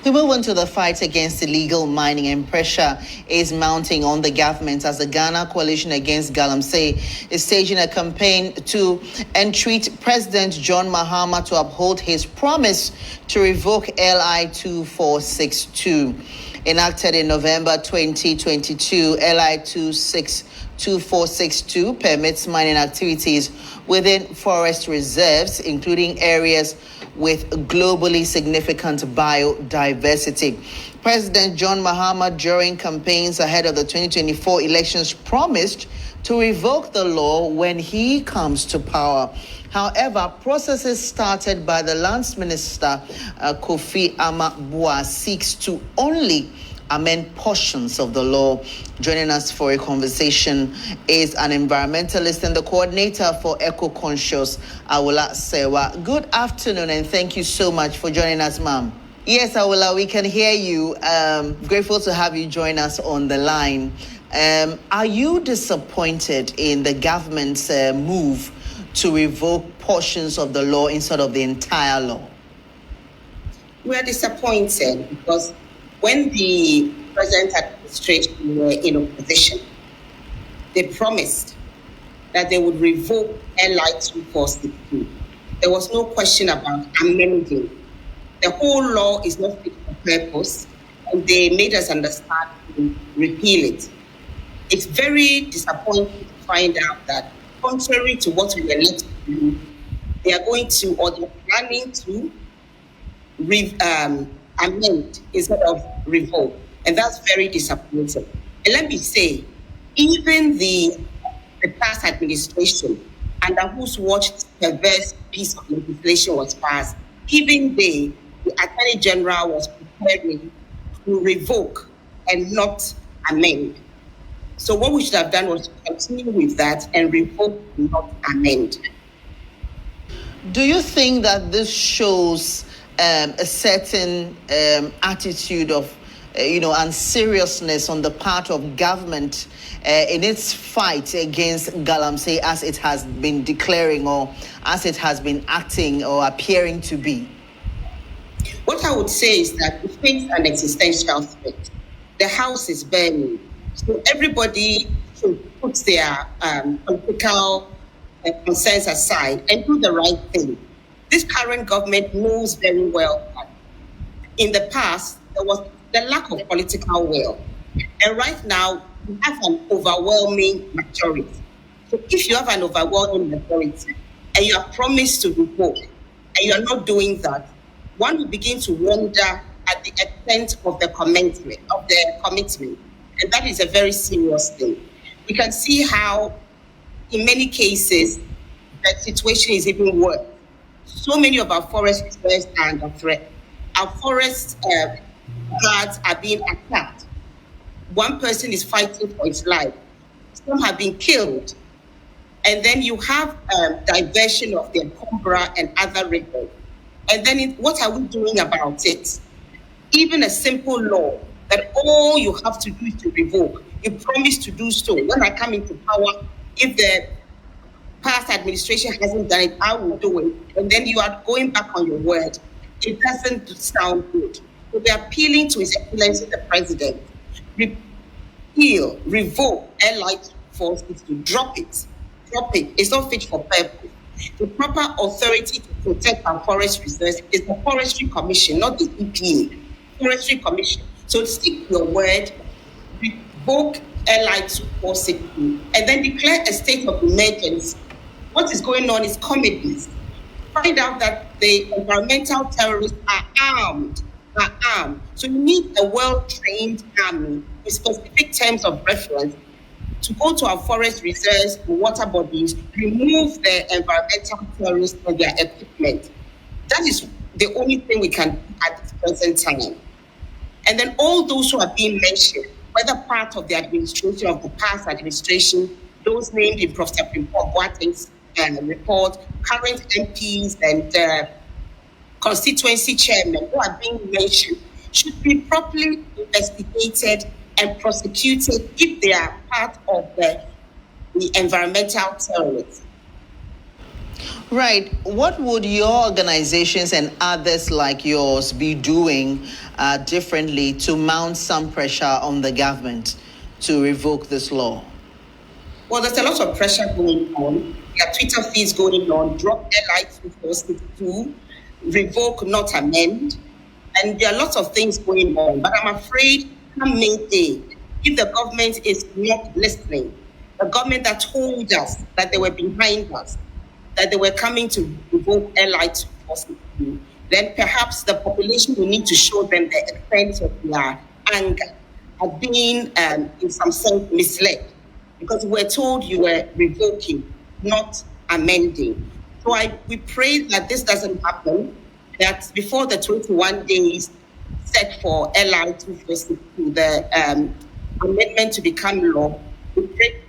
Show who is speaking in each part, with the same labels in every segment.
Speaker 1: We move on to the fight against illegal mining, and pressure is mounting on the government as the Ghana Coalition Against Galamsey is staging a campaign to entreat President John Mahama to uphold his promise to revoke LI 2462. Enacted in November 2022, LI 2462 permits mining activities within forest reserves, including areas with globally significant biodiversity. President John Mahama, during campaigns ahead of the 2024 elections, promised to revoke the law when he comes to power. However, processes started by the Lands Minister, Kofi Amabua, seeks to only amend portions of the law. Joining us for a conversation is an environmentalist and the coordinator for Eco-Conscious, Awula Serwah. Good afternoon, and thank you so much for joining us, ma'am. Yes, Awula, we can hear you. Grateful to have you join us on the line. Are you disappointed in the government's move to revoke portions of the law instead of the entire law?
Speaker 2: We are disappointed because when the present administration were in opposition, they promised that they would revoke LI 2462. There was no question about amending. The whole law is not fit for purpose, and they made us understand to repeal it. It's very disappointing to find out that, contrary to what we were led to do, they are going to, or they're planning to, amend instead of revoke, and that's very disappointing. And let me say, even the past administration, under whose watch this perverse piece of legislation was passed, even the Attorney General was preparing to revoke and not amend. So what we should have done was to continue with that and revoke, not amend.
Speaker 1: Do you think that this shows a certain attitude of, and seriousness on the part of government in its fight against Galamsey, as it has been declaring or as it has been acting or appearing to be?
Speaker 2: What I would say is that we face an existential threat. The house is burning. So everybody should put their political concerns aside and do the right thing. This current government knows very well that in the past, there was the lack of political will. And right now, we have an overwhelming majority. So if you have an overwhelming majority and you are promised to revoke and you are not doing that, one will begin to wonder at the extent of the commitment. And that is a very serious thing. We can see how, in many cases, the situation is even worse. So many of our forest reserves are under threat. Our forest guards are being attacked. One person is fighting for his life. Some have been killed. And then you have diversion of the Combra and other rivers. And then what are we doing about it? Even a simple law that all you have to do is to revoke. You promise to do so. When I come into power, if the past administration hasn't done it, I will do it. And then you are going back on your word. It doesn't sound good. So they're appealing to His Excellency the President. Repeal, revoke LI 2462, drop it. Drop it. It's not fit for purpose. The proper authority to protect our forest reserves is the Forestry Commission, not the EPA. Forestry Commission. So stick to your word, revoke LI 2462, and then declare a state of emergency. What is going on is comedies. Find out that the environmental terrorists are armed. So you need a well-trained army with specific terms of reference to go to our forest reserves, water bodies, remove the environmental terrorists and their equipment. That is the only thing we can do at this present time. And then all those who are being mentioned, whether part of the administration of the past administration, those named in Professor Boateng's report, current MPs and constituency chairmen who are being mentioned, should be properly investigated and prosecuted if they are part of the environmental terrorists.
Speaker 1: Right. What would your organizations and others like yours be doing differently to mount some pressure on the government to revoke this law?
Speaker 2: Well, there's a lot of pressure going on. There are Twitter feeds going on, drop LI 2462, revoke, not amend. And there are lots of things going on. But I'm afraid come May Day, if the government is not listening, the government that told us that they were behind us, that they were coming to revoke LI 2462, then perhaps the population will need to show them the extent of their anger at being, in some sense, misled. Because we're told you were revoking, not amending. So we pray that this doesn't happen, that before the 21 days set for LI 242, the amendment to become law,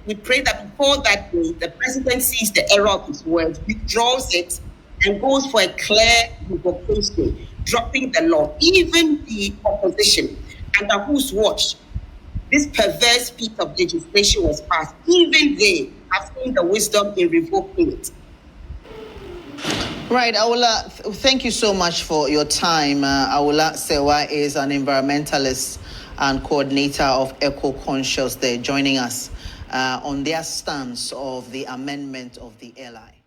Speaker 2: we pray that before that day, the president sees the error of his words, withdraws it, and goes for a clear revocation, dropping the law. Even the opposition, under whose watch this perverse piece of legislation was passed, even they have seen the wisdom in revoking it.
Speaker 1: Right, Awula, thank you so much for your time. Awula Serwah is an environmentalist and coordinator of Eco Conscious. They're joining us on their stance of the amendment of the LI.